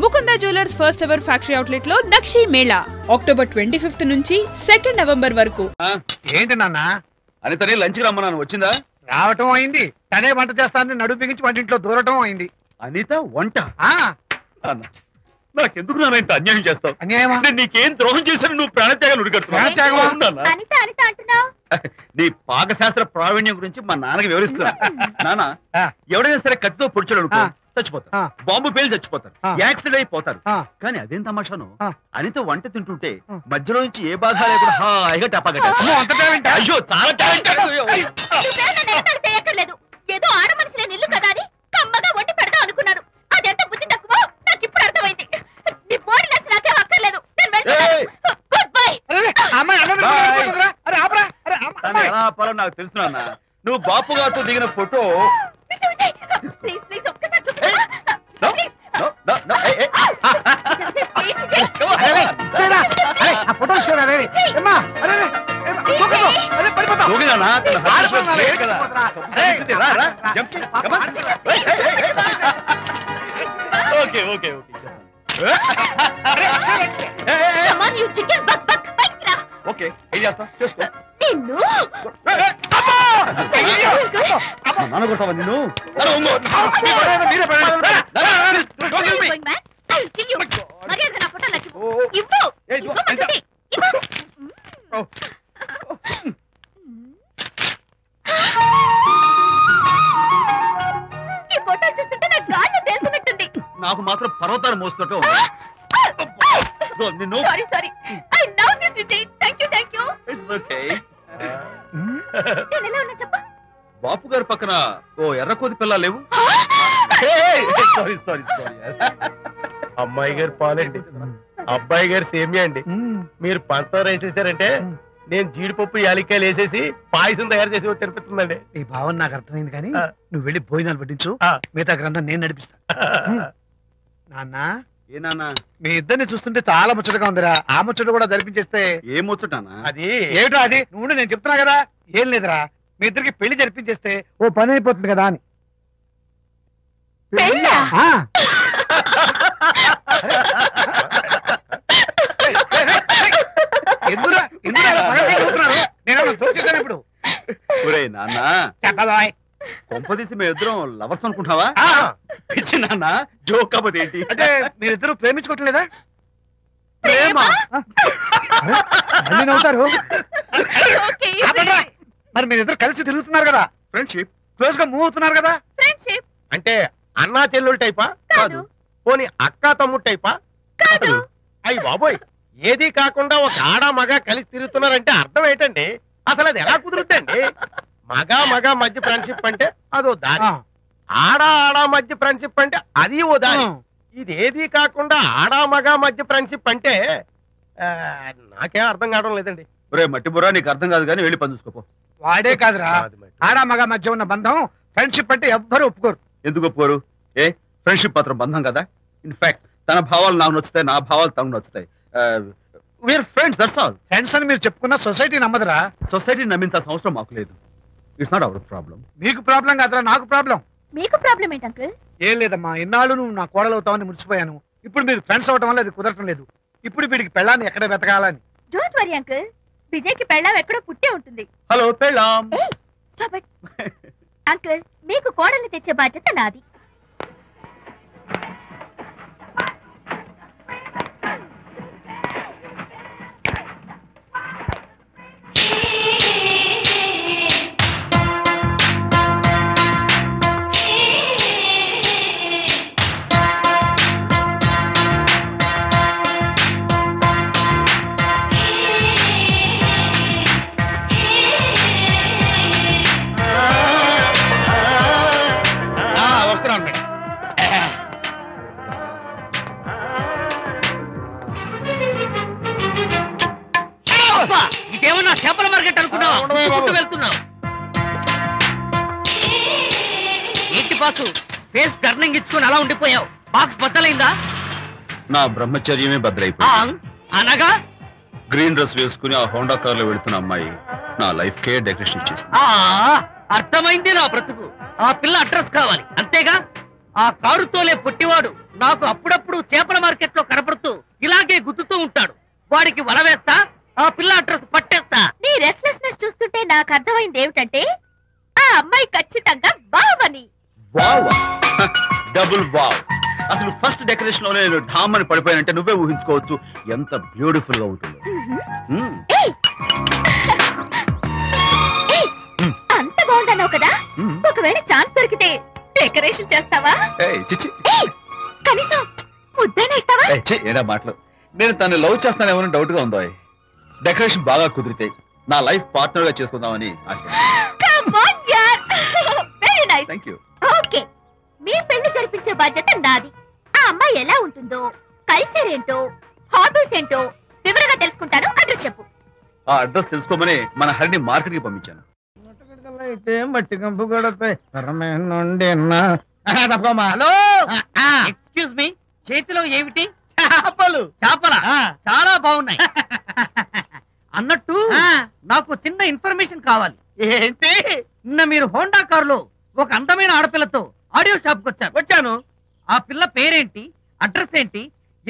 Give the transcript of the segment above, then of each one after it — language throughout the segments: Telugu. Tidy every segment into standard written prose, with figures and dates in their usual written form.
Mukunda jewellers first ever factory outlet లో నక్షి మేళా అక్టోబర్ 25 నుంచి 2 నవంబర్ వరకు. ఏంటి నాన్న అనితనే లంచ్ రమ్మన్నాను, వచ్చిందా? రావటం అయింది, తనే వంట చేస్తానని నడుపు బిగించి వంటింట్లో దూరటం అయింది. అనిత వంట? నాకెందుకు నాన్న ఇంత అన్యాయం చేస్తావు? అన్యాయమా? నీకేం ద్రోహం చేశాను? నువ్వు ప్రాణత్యాగం నీ పాకశాస్త్ర ప్రావీణ్యం గురించి మా నాన్నకి వివరిస్తున్నా. నాన్న, ఎవడైనా సరే కత్తితో పొడిచాడు చచ్చిపోతారు, బాంబు పేలు చచ్చిపోతారు, యాక్సిడెంట్ అయిపోతారు. కానీ అదేం తమాషాను, అనిత వంట తింటుంటే మధ్యలో నుంచి ఏ బాధ లేకుండా హాయిగా టపాకట్ట. అయ్యో చాలా టాలెంట్. ఏదో ఆడ మనిషి నేను ఇల్లు కదా అని కమ్మగా వండి పెడదాం అనుకున్నాను. అదెంత బుద్ధి తక్కువ నాకు ఇప్పుడు అర్థమైంది. నీ బాడీ నచ్చి నాకేం అక్కర్లేదు. Good bye. ఎలా ఆపాలో నాకు తెలుసు నాన్న. నువ్వు బాపు గారితో దిగిన ఫోటో ఓకే ఓకే ఓకే ఏం చేస్తా చేసుకో. నాన్న కొడతావా నిన్ను? నాకు మాత్రం పర్వతాలు మోస్తుంటూ నిన్ను. బాపు గారి పక్కన ఓ ఎర్రకోతి పిల్ల లేవు? Sorry sorry sorry. అమ్మాయి గారు పాలండి, అబ్బాయి గారు సేమియా అండి. మీరు పంచదార వేసేసారంటే నేను జీడిపప్పు యాలిక్కాయలు వేసేసి పాయసం తయారు చేసి తినిపిస్తుందండి. ఈ భావన నాకు అర్థమైంది, కానీ నువ్వు వెళ్ళి భోజనాలు పట్టించు, మిగతా గ్రంథం నేను నడిపిస్తా. నాన్న, ఏ నాన్న, మీ ఇద్దరిని చూస్తుంటే చాలా ముచ్చటగా ఉందిరా. ఆ ముచ్చట కూడా జరిపించేస్తే. ఏ ముచ్చటానా? అది ఏమిటో అది నువ్వు నేను చెప్తున్నా కదా. ఏం లేదురా, మీ ఇద్దరికి పెళ్లి జరిపించేస్తే ఓ పని అయిపోతుంది కదా అని. ఎందురా నేను చూసేసాను ఇప్పుడు. ఒరే నాన్న, చెప్పబాయ్, కొంపదీసి మేము ఇద్దరం లవర్స్ అనుకుంటావా? పిచ్చి నాన్న, జోక్ కాకపోతే ఏంటి? అంటే మీరిద్దరు ప్రేమించుకోవట్లేదా? ప్రేమ నవ్వుతారు. మరి మీరిద్దరు కలిసి తిరుగుతున్నారు కదా, ఫ్రెండ్షిప్, క్లోజ్ గా మూవ్ అవుతున్నారు కదా. ఫ్రెండ్షిప్ అంటే అన్నా చెల్లెలు టైపా? కాదు. పోనీ అక్కా తమ్ముడు టైపా? కాదు. అయ్యి బాబోయ్, ఏది కాకుండా ఒక ఆడ మగ కలిసి తిరుగుతున్నారంటే అర్థం ఏంటండి? అసలు అది ఎలా కుదురుద్దండి? మగ మధ్య ఫ్రెండ్షిప్ అంటే అదో దారి, ఆడ మధ్య ఫ్రెండ్షిప్ అంటే అది ఓ దారి. ఇది ఏది కాకుండా ఆడ మగ మధ్య ఫ్రెండ్షిప్ అంటే నాకేం అర్థం కావడం లేదండి. ఒరే మట్టి బుర్రా, నీకు అర్థం కాదు కానీ వెళ్ళి పని చూసుకోపో. వాడే కాదురా, ఆడ మగ మధ్య ఉన్న బంధం ఫ్రెండ్షిప్ అంటే ఎవ్వరు ఒప్పుకోరు. ఎందుకు ఒప్పుకోరు? ఫ్రెండ్షిప్ మాత్రం బంధం కదా. ఇన్ఫాక్ట్ తన భావాలు నాకు నచ్చుతాయి, నా భావాలు తనకు నచ్చుతాయి. We're friends, that's all. Friends అని మీరు చెప్పుకున్న సొసైటీ నమ్మదురా. సొసైటీ నమ్మించాల్సిన అవసరం మాకు లేదు. It's not our problem. మీకు ప్రాబ్లం కాదురా, నాకు ప్రాబ్లం. మీకు ప్రాబ్లం ఏంటి అంకుల్? ఏం లేదమ్మా, ఇన్నాళ్ళు నువ్వు నా కోడలు అవుతావని మురిచిపోయాను. ఇప్పుడు మీరు ఫ్రెండ్స్ అవటం వల్ల అది కుదరటం లేదు. ఇప్పుడు వీడికి పెళ్ళాన్ని ఎక్కడ వెతకాలని. డోంట్ వరీ అంకుల్, విజయ్కి పెళ్ళాం ఎక్కడో పుట్టే ఉంటుంది. హలో పెళ్ళాం. స్టాప్ ఇట్ అంకుల్, మీకు కోడల్ని తెచ్చే బాధ్యత నాది. ఇదేమన్నా చేపల మార్కెట్ అనుకున్నావా? వెళ్తున్నావు ఏంటి బాసు, ఫేస్ టర్నింగ్ ఇచ్చుకుని అలా ఉండిపోయావు? బాక్స్ బద్దలైందా? నా బ్రహ్మచర్యమే బద్దలైపోయింది. అనగా గ్రీన్ డ్రెస్ వేసుకుని ఆ హోండా కార్ లో వెళుతున్న అమ్మాయి నా లైఫ్ కే డెకరేషన్ ఇచ్చేసింది. అర్థమైంది నా బ్రతుకు. ఆ పిల్ల అడ్రస్ కావాలి అంతేగా. ఆ కారుతోలే పుట్టివాడు నాకు అప్పుడప్పుడు చేపల వాడికి వల వేస్తా, ఆ పిల్ల అడ్రస్ పట్టేస్తా. నీ రెస్ట్లెస్నెస్ చూస్తుంటే నాకు అర్థమైంది ఏమిటంటే ఆ అమ్మాయి ఖచ్చితంగా బావని. Wow, double wow. అసలు ఫస్ట్ డెకరేషన్ లోనే నేను ఢామ్ అని పడిపోయానంటే నువ్వే ఊహించుకోవచ్చు ఎంత బ్యూటిఫుల్ గా ఉంటుందో. అంత బాగుందన్నావు కదా, ఒకవేళ ఛాన్స్ దొరికితే డెకరేషన్ చేస్తావా? కనీసం ముద్దైనా ఇస్తావా? ఏడా మాటలు. నేను తను లవ్ చేస్తానేమో డౌట్ గా ఉందో. డెకరేషన్ బాగా కుదిరితే నా లైఫ్ పార్ట్నర్ గా చేసుకుందామని ఆశ. ఓకే, మీ పెళ్లి జరిపించే బాధ్యత నాది. ఆ అమ్మాయి ఎలా ఉంటుందో, కల్చర్ ఏంటో, హాబీస్ ఏంటో వివరంగా తెలుసుకుంటాను. అడ్రస్ చెప్పు. ఆ అడ్రస్ తెలుసుకోమని మన హరిని మార్కెట్ కి పంపించాను. మట్టి కంపు గడపై హలో, ఎక్స్క్యూజ్ మీ, చేతిలో ఏమిటి? చేపలు. చేపలా? చాలా బాగున్నాయి. అన్నట్టు నాకు చిన్న ఇన్ఫర్మేషన్ కావాలి. ఏంటి? నిన్న మీరు హోండా కారులో ఒక అందమైన ఆడపిల్లతో ఆడియో షాప్ కు వచ్చాను. ఆ పిల్ల పేరేంటి, అడ్రస్ ఏంటి,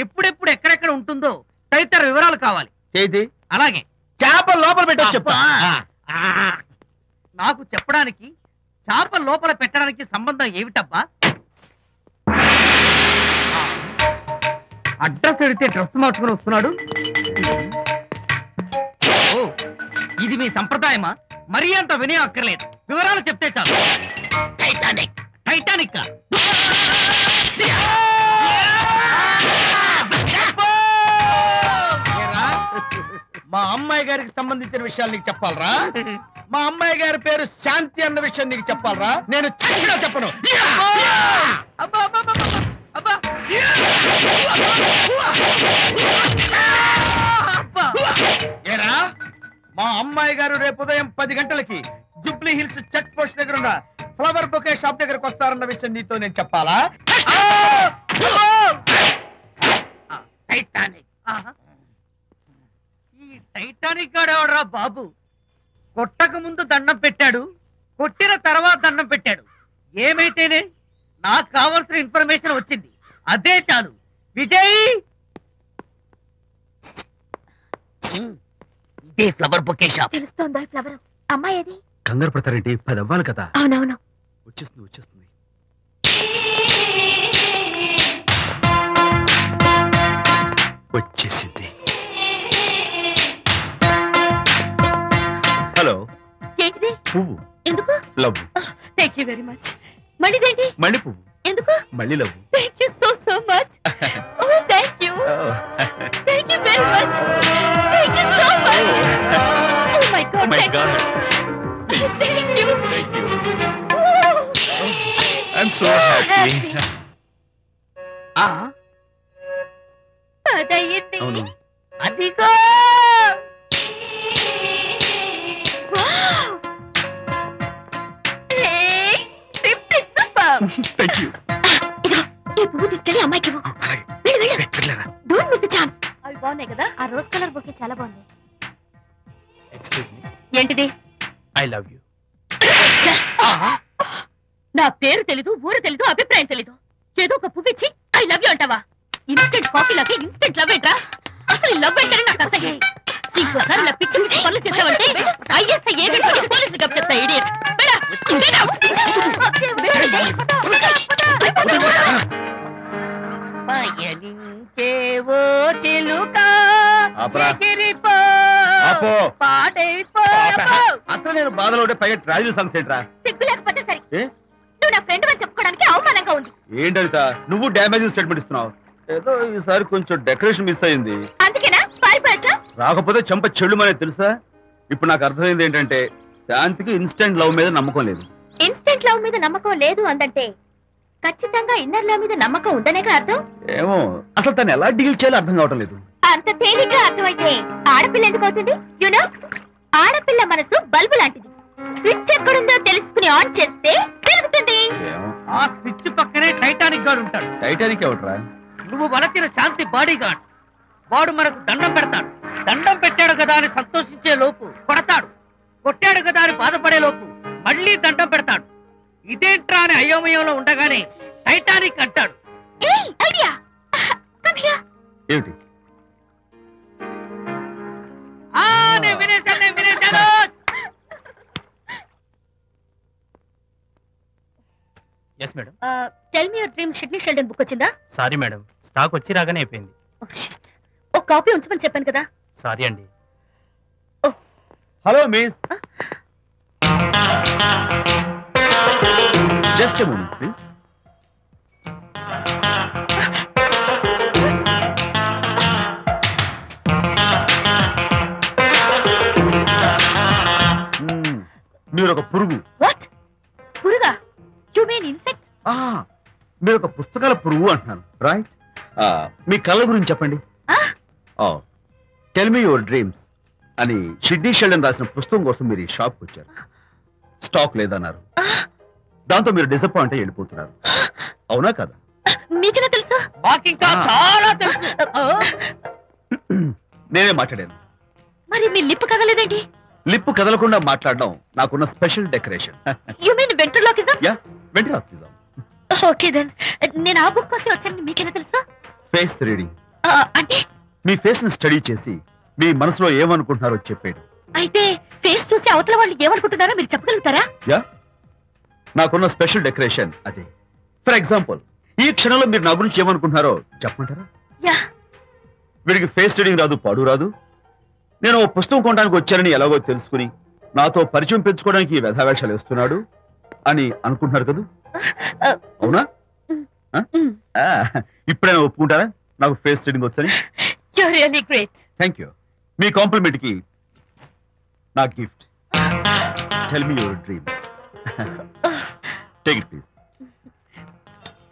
ఎప్పుడెప్పుడు ఎక్కడెక్కడ ఉంటుందో తదితర వివరాలు కావాలి. చేతి అలాగే చేపలు లోపల పెట్టొచ్చు చెప్తా. నాకు చెప్పడానికి చేప లోపల పెట్టడానికి సంబంధం ఏమిటబ్బా? అడ్రస్ అడిగితే డ్రెస్ మార్చుకుని వస్తున్నాడు. ఓ, ఇది మీ సంప్రదాయమా? మరీ అంత వినయం అక్కర్లేదు, వివరాలు చెప్తే చాలు. టైటానిక్. టైటానిక్ మా అమ్మాయి గారికి సంబంధించిన విషయాలు నీకు చెప్పాలరా? మా అమ్మాయి గారి పేరు శాంతి అన్న విషయం నీకు చెప్పాలరా? నేను చచ్చినా చెప్పను. ఏరా, మా అమ్మాయి గారు రేపు ఉదయం 10 గంటలకి జూబ్లీ హిల్స్ చెక్ పోస్ట్ దగ్గర ఉన్న ఫ్లవర్ బొకే షాప్ దగ్గరకు వస్తారన్న విషయం నీతో నేను చెప్పాలా? టైటానిక్. ఈ టైటానిక్ గాడెవడరా బాబు? కొట్టక ముందు దండం పెట్టాడు, కొట్టిన తర్వాత దండం పెట్టాడు. ఏమైతేనే నాకు కావాల్సిన ఇన్ఫర్మేషన్ వచ్చింది, అదే చాలు. విజయ్, ఇదే ఫ్లవర్ బొకే షాప్. తెలుస్తోందా ఫ్లవర్? అమ్మాయి ఏది? కంగారు పడతారేంటి? 10 అవ్వాలి కదా. అవునవును, వచ్చేస్తుంది వచ్చేస్తుంది. వచ్చేసింది. హలో. ఏంటిది? పువ్వు. ఎందుకు? Love. Thank you very much. మళ్ళీదేంటి? మళ్ళీ పువ్వు. ఎందుకు? మళ్ళీ love. Thank you so much. Oh thank you. Thank you very much. Thank you so much. Oh my god. My god. Thank you. Thank you. I'm so happy. అదయ్యింది. అవును. అదిగో. Thank you. ఈ పువ్వు తీసుకెళ్ళి అమ్మాయికి ఇవ్వు. Don't miss the chance. అవి బాగున్నాయి కదా? ఆ రోజ్ కలర్ బొకే చాలా బాగుంది. Excuse me. ఏంటిది? I love you. నా పేరు తెలీదు, ఊరు తెలీదు, అభిప్రాయం తెలీదు. ఏదో ఒక పువ్వు ఇచ్చి ఐ లవ్ యూ అంటావా? ఇన్స్టెంట్ కాఫీ లాగే ఇన్స్టెంట్ లవ్ ఏంట్రా? అసలు లవ్ ఏంటని నాకు అసహ్యం. ఇంకోసారి ఇలా పిచ్చి పిచ్చి పనులు చేసావంటే ఐఎస్ఐ ఏజెంట్ వచ్చి పోలీసులు కప్పిస్తా. ఇడియట్. పయనించేవో చిలుక ఎగిరిపో ఆపో. పాడైపో. అసలు నేను బాధలో ఉంటే పైగా ట్రాజడీ సాంగ్స్ ఏంట్రా? సిగ్గు లేకపోతే సరే. ఏ? నువ్వు నా ఫ్రెండ్ అని చెప్పుకోవడానికి అవమానంగా ఉంది. ఏంటంట నువ్వు డ్యామేజింగ్ స్టేట్మెంట్ ఇస్తున్నావు? ఏదో ఈసారి కొంచెం డెకరేషన్ మిస్ అయింది. అందుకేనా పారిపోయచ్చా? రాకపోతే చెంప చెడుమనే తెలుసా? ఇప్పుడు నాకు అర్థమైంది ఏంటంటే శాంతికి ఇన్స్టెంట్ లవ్ మీద నమ్మకం లేదు. ఇన్స్టెంట్ లవ్ మీద నమ్మకం లేదు అందంటే ఖచ్చితంగా ఇన్నర్ లవ్ మీద నమ్మకం ఉందనేగా అర్థం. ఏమో అసలు తను ఎలా డీల్ చేయాలో అర్థం కావటం లేదు. అంత తేలిగ్గా అర్థమైతే ఆడపిల్ల ఎందుకు అవుతుంది? యునో, ఆడపిల్ల మనసు బల్బు లాంటిది. స్విచ్ ఎక్కడుందో తెలుసుకుని ఆన్ చేస్తే పెరుగుతుంది. ఆ స్విచ్ పక్కనే టైటానిక్ గార్డ్ ఉంటాడు. టైటానిక్ ఎవట్రా? నువ్వు వలచిన శాంతి బాడీ గార్డ్. వాడు మనకు దండం పెడతాడు. దండం పెట్టాడు కదా అని సంతోషించే లోపు కొడతాడు. కొట్టాడు కదా అని బాధపడే లోపు మళ్ళీ దండం పెడతాడు. ఇదేంట్రా అని అయోమయంలో ఉండగానే టైటానిక్ అంటాడు. ఏమిటి? వినేశాను. Yes madam. Tell me your dream Sidney Sheldon book వచ్చిందా? సారీ మేడం, స్టాక్ వచ్చి రాగానే అయిపోయింది. ఒక కాపీ ఉంచమని చెప్పాను కదా. సారీ అండి. Hello miss, just a moment please. మీరు ఒక పురుగు. వాట్? పురుగా? You mean insect? మీరు ఒక పుస్తకాల పురుగు అంటున్నాను, రైట్? మీ కళ్ళ గురించి చెప్పండి. టెల్ మీ యువర్ డ్రీమ్స్ అని సిడ్నీ షెల్డన్ రాసిన పుస్తకం కోసం మీరు ఈ షాప్కి వచ్చారు. స్టాక్ లేదన్నారు. దాంతో మీరు డిసప్పాయింట్ అయ్యి వెళ్ళిపోతున్నారు. అవునా కదా? మీకెలా తెలుసు? మాకింకా చాలా తెలుసు. నేనే మాట్లాడాను. మరి మీ లిప్ కదలేదేంటి? లిప్పు కదలకుండా మాట్లాడడం నాకున్న special decoration. You mean ventriloquism? Yeah, ventriloquism. Okay then. నేను ఆ బుక్ కోసం వచ్చాను. మీకెలా తెలుసు? Face reading. అంటే మీ ఫేస్ ని స్టడీ చేసి మీ మనసులో ఏమనుకుంటున్నారో చెప్పాడు. అయితే ఫేస్ చూసి అవతల వాళ్ళు ఏమనుకుంటున్నారో మీరు చెప్పగలుగుతారా? యా, నాకున్న స్పెషల్ డెకరేషన్ అదే. ఫర్ ఎగ్జాంపుల్, ఈ క్షణంలో మీరు నా గురించి ఏమనుకుంటున్నారో చెప్పమంటారా? యా. వీడికి ఫేస్ రీడింగ్ రాదు, పాడు రాదు. నేను ఓ పుస్తకం కొనడానికి వచ్చానని ఎలాగో తెలుసుకుని నాతో పరిచయం పెంచుకోవడానికి ఈ వ్యధావేషాలు వేస్తున్నాడు అని అనుకుంటున్నారు కదా? అవునా? ఇప్పుడైనా ఒప్పుకుంటారా నాకు ఫేస్ రీడింగ్ వచ్చని? You're really great. Thank you. మీ కాంప్లిమెంట్ కి నా gift. Tell me your dreams. Take it please.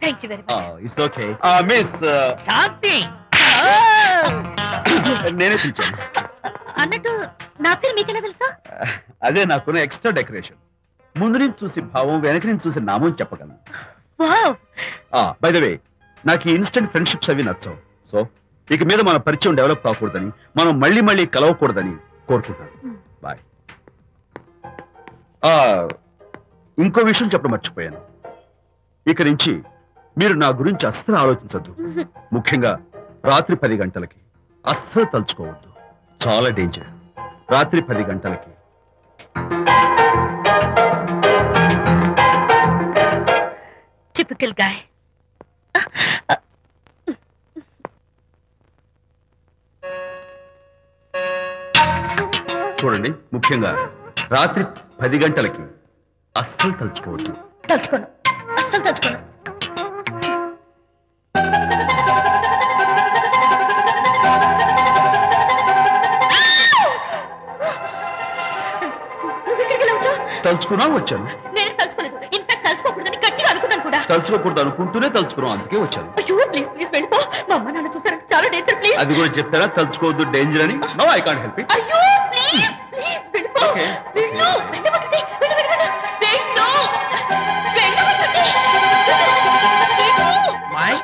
Thank you very much. It's okay. Miss Shanti. నేనే పిలిచాను. అన్నట్టు నా పేరు మీకెలా తెలుసా? అదే నాకున్న ఎక్స్ట్రా డెకరేషన్. ముందు నుంచి చూసి భావం, వెనక నుంచి చూసి నామం చెప్పగలను. వావ్. బై ద వే, నాకు ఈ ఇన్స్టెంట్ ఫ్రెండ్షిప్స్ అవి నచ్చవు. సో ఇక మీద మన పరిచయం డెవలప్ కాకూడదని, మనం మళ్ళీ మళ్ళీ కలవకూడదని కోరుకుంటాను. బాయ్. ఇంకో విషయం చెప్పడం మర్చిపోయాను. ఇక నుంచి మీరు నా గురించి అస్సలు ఆలోచించద్దు. ముఖ్యంగా రాత్రి 10 గంటలకి అస్సలు తలుచుకోవద్దు. చాలా డేంజర్. రాత్రి 10 గంటలకి. Typical guy. చూడండి, ముఖ్యంగా రాత్రి 10 గంటలకి అస్సలు తలుచుకోవద్దు. తలుచుకోను, అస్సలు తలుచుకోను. తలుచుకున్నా వచ్చాను. నేను తలుచుకోలేదు. ఇన్ఫాక్ట్ తలుచుకోకూడదని గట్టిగా అనుకున్నాను కూడా. తలుచుకోకూడదు అనుకుంటూనే తలుచుకున్నాం, అందుకే వచ్చాను. అయ్యో ప్లీజ్ ప్లీజ్ వెళ్ళిపో. మా అమ్మ నాన్న చూసారు, చాలా డేంజర్. ప్లీజ్. అది కూడా చెప్తారా తలుచుకోవద్దు డేంజర్ అని? No, I can't help it. అయ్యో ప్లీజ్ ప్లీజ్ వెళ్ళిపో. Okay. వెళ్ళు, వెళ్ళమంటుంది. వెళ్ళు వెళ్ళు వెళ్ళు. వెళ్ళు. వెళ్ళమంటుంది. వెళ్ళు. మాయ్,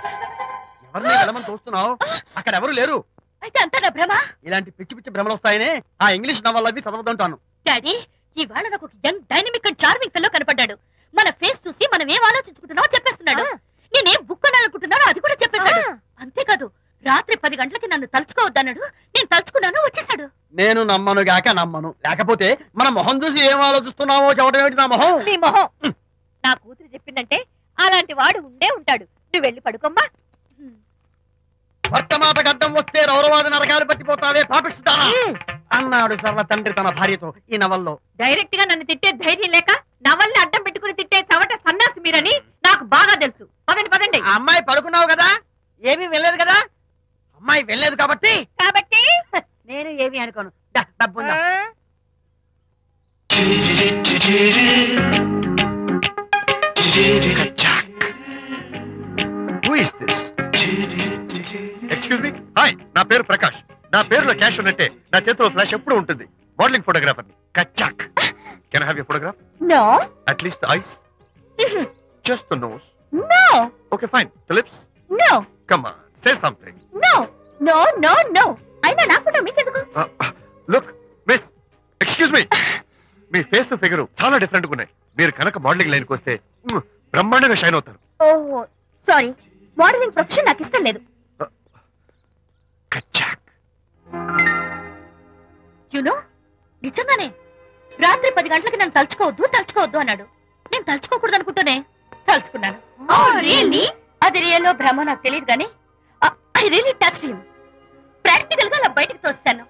ఎవరిని వెళ్ళమని చూస్తున్నావు? అక్కడ ఎవరు లేరు. అయితే అంతా నా భ్రమ? ఇలాంటి పిచ్చి పిచ్చి భ్రమలు వస్తాయనే ఆ ఇంగ్లీష్ నవల్ అవి చదవదంటాను. డాడీ, ఇవాళ నాకు ఒక young dynamic and charming fellow కనపడ్డాడు. మన ఫేస్ చూసి మనం ఏం ఆలోచించుకుంటున్నామో చెప్పేస్తున్నాడు. నేనేం బుక్ కొనాలనుకుంటున్నానో అది కూడా చెప్పేశాడు. అంతేకాదు, రాత్రి 10 గంటలకి నన్ను తలుచుకోవద్దన్నాడు. నేను తలుచుకున్నాను, వచ్చేసాడు. నేను నమ్మను గాక నమ్మను. లేకపోతే మన మొహం చూసి ఏం ఆలోచిస్తున్నావో చెప్పడం ఏమిటి నా మొహం? నీ మొహం. నా కూతురు చెప్పిందంటే అలాంటి వాడు ఉండే ఉంటాడు. నువ్వు వెళ్ళి పడుకోమ్మా. భర్తమాట గడ్డం వస్తే రౌరవాది నరకాలు పట్టిపోతావే పాపిస్తానా అన్నాడు సరళ తండ్రి తన భార్యతో ఈ నవల్లో. డైరెక్ట్ గా నన్ను తిట్టే ధైర్యం లేక నవల్ని అడ్డం పెట్టుకుని తిట్టే చవట సన్నాసి మీరని నాకు బాగా తెలుసు. పదండి పదండి. ఆ అమ్మాయి పడుకున్నావు కదా, ఏమీ వెళ్ళలేదు కదా. అమ్మాయి వెళ్ళలేదు కాబట్టి నేను ఏమి అనుకోను. డబ్బు ఉందా? Who is this? Excuse me. Hi, నా పేరు ప్రకాష్. నా పేరులో క్యాష్ ఉన్నట్టే నా చేతిలో ఫ్లాష్ ఎప్పుడు ఉంటుంది. మోడలింగ్ ఫోటోగ్రాఫర్ కచ్చాక్. Can I have your photograph? No. At least the eyes, just the nose. No. Okay fine. The lips? No. Come on, say something. No no no no. అయినా నాకు మీకెందుకు? Look miss, excuse me. మీ ఫేస్ ఫిగర్ చాలా డిఫరెంట్ గా ఉన్నాయి. మీరు కనుక మోడలింగ్ లైన్కి వస్తే బ్రహ్మాండంగా షైన్ అవుతారు. ఓహో సారీ, మోడలింగ్ ప్రొఫెషన్ నాకు ఇష్టం లేదు. కచ్చాక్. యు నో, నిజంగానే రాత్రి 10 గంటలకి నన్ను తలుచుకోవద్దు అన్నాడు. నేను తలుచుకోకూడదు అనుకుంటూనే తలుచుకున్నాను. అది రియల్లో భ్రమ నాకు తెలియదు కానీ I really touched him. Practical గా అలా బయటకు తోస్తాను.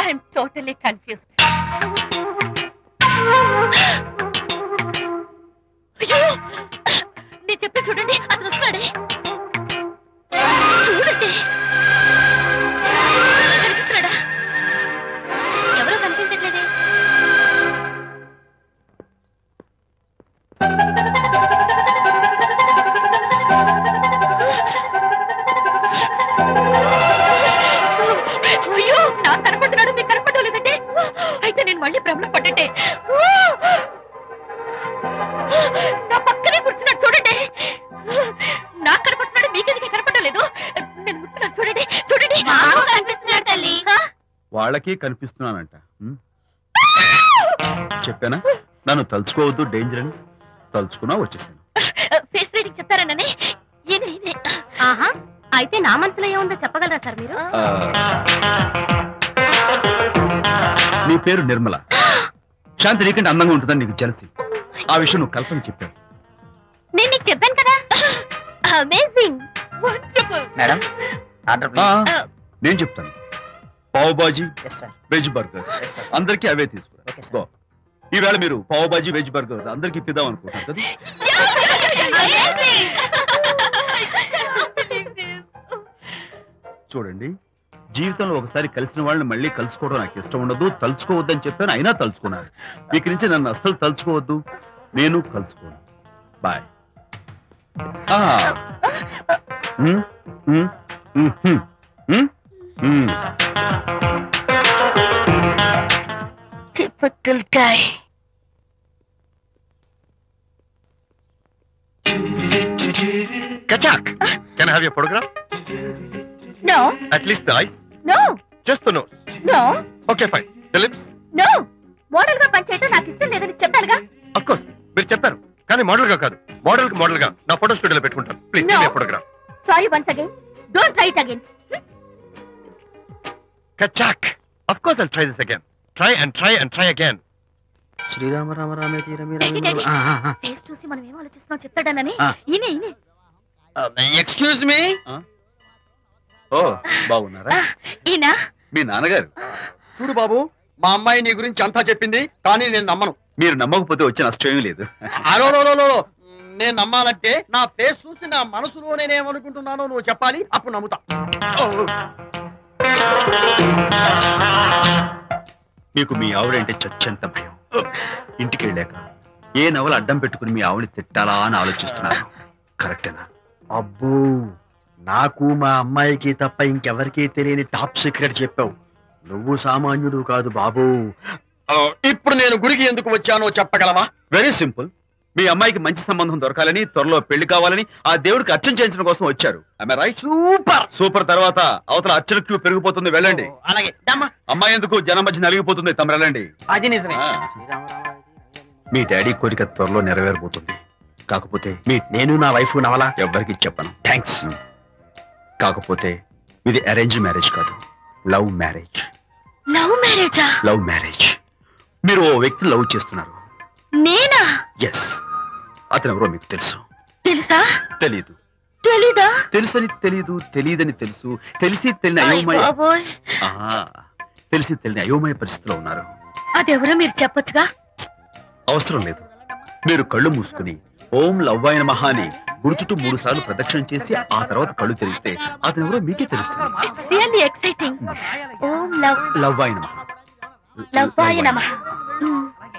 I'm totally confused. అయ్యో నేను చెప్పి చూడండి, అతను వస్తున్నాడే. చూడండి కనిపిస్తున్నాడా? ఎవరో కనిపించట్లేదే. అయ్యో నాకు కనపడుతున్నాడు, మీకు కనపడలేదంటే అయితే నేను మళ్ళీ భ్రమలో పడ్డట్టే. నా పక్కనే కూర్చున్నాడు చూడండి. నాకు కనపడుతున్నాడు, మీకెందుకు కనపడలేదు? నేను ముట్టున్నాను చూడండి చూడండి. కనిపిస్తున్నాడు తల్లి. వాళ్ళకి కనిపిస్తున్నానంట. చెప్పానా నన్ను తలుచుకోవద్దు, డేంజర్ అని. తలుచుకున్నా వచ్చేసాను. ఫేస్ రీడింగ్ చెప్తారననే. ఆహా, అయితే నా మనసులో ఏముందో చెప్పగలరా సార్ మీరు? నీ పేరు నిర్మల. శాంతి నీకంటే అందంగా ఉంటుందని నీకు తెలిసి ఆ విషయం నువ్వు కల్పన చెప్పావు. నేను నీకు చెప్పాను కదా. Amazing, wonderful. మేడం నేను చెప్తాను. పావ్ బాజీ, వెజ్ బర్గర్ అందరికీ అవే తీసుకురా. ఈవేళ మీరు పావ్ బాజీ, వెజ్ బర్గర్ అందరికీ ఇప్పిద్దాం అనుకుంటున్నారు కదా. చూడండి, జీవితంలో ఒకసారి కలిసిన వాళ్ళని మళ్ళీ కలుసుకోవడం నాకు ఇష్టం ఉండదు. తలుచుకోవద్దని చెప్పాను, అయినా తలుచుకున్నాను. ఇక నుంచి నన్ను అస్సలు తలుచుకోవద్దు, నేను కలుసుకోను. Bye. Typical guy. Kachak, can I have your photograph? No. At least the eyes? No. Just the nose? No. Okay, fine. The lips? No. Model గా పనిచేయటం నాకు ఇష్టం లేదని చెప్పానుగా. Of course, మీరు చెప్పారు. కానీ మోడల్ గా కాదు, మోడల్ గా నా ఫోటో స్టూడియోలో పెట్టుకుంటాను. Please give me photograph. Sorry once again. Don't try it again. Kachak, of course I'll try this again. Try and try and try again. Sri Rama Rama రామే తీరమే ఫేస్ చూసి మనం ఏం ఆలోచిస్తున్నాం చెప్తాడనని. ఈయనే. Excuse me. ఓ బాగున్నారా? ఈయన మీ నాన్నగారు. చూడు బాబు, మా అమ్మాయి నీ గురించి అంతా చెప్పింది, కానీ నేను నమ్మను. మీరు నమ్మకపోతే వచ్చే నష్టం ఏమీ లేదు. అలో నేను నమ్మాలంటే నా ఫేస్ చూసి నా మనసులో నేనేమనుకుంటున్నానో నువ్వు చెప్పాలి, అప్పుడు నమ్ముతా. మీకు మీ ఆవిడంటే చచ్చెంత భయం. ఇంటికి వెళ్ళాక ఏ నవల అడ్డం పెట్టుకుని మీ ఆవిడని తిట్టాలా అని ఆలోచిస్తున్నారు. కరెక్టేనా? అబ్బో, నాకు మా అమ్మాయికి తప్ప ఇంకెవరికీ తెలియని టాప్ సీక్రెట్ చెప్పావు. నువ్వు సామాన్యుడు కాదు బాబు. ఇప్పుడు నేను గుడికి ఎందుకు వచ్చానో చెప్పగలవా? Very simple. మీ అమ్మాయికి మంచి సంబంధం దొరకాలని, త్వరలో పెళ్లి కావాలని ఆ దేవుడికి అర్చన చేయించడం కోసం వచ్చారు. రైట్? సూపర్. తర్వాత అవతల అర్చన క్యూ పెరిగిపోతుంది, వెళ్ళండి. అలాగే. అమ్మాయి ఎందుకు జనం మధ్య నలిగిపోతుంది, తమ వెళ్ళండి. అది నిజమే. మీ డాడీ కోరిక త్వరలో నెరవేరబోతుంది. కాకపోతే నేను నా వైఫ్ నవలా ఎవ్వరికి చెప్పను. థ్యాంక్స్. కాకపోతే ఇది అరేంజ్ మ్యారేజ్ కాదు, లవ్ మ్యారేజ్. Love marriage. మీరు ఓ వ్యక్తి లవ్ చేస్తున్నారు. నేనా? ఎస్. అతను ఎవరో మీకు తెలుసు. తెలుసా? తెలీదు. తెలీదా? తెలుసని తెలీదు, తెలియదని తెలుసు. తెలిసి తెలియని అయోమయ పరిస్థితిలో ఉన్నారు. అదెవరో మీరు చెప్పొచ్చుగా. అవసరం లేదు. మీరు కళ్ళు మూసుకుని ఓం లవ్వాయ నమః అని గుడి చుట్టూ 3 సార్లు ప్రదక్షిణ చేసి ఆ తర్వాత కళ్ళు తెరిస్తే అతను ఎవరో మీకే తెలుస్తుంది. Really exciting. ఓం లవ్వాయ నమః.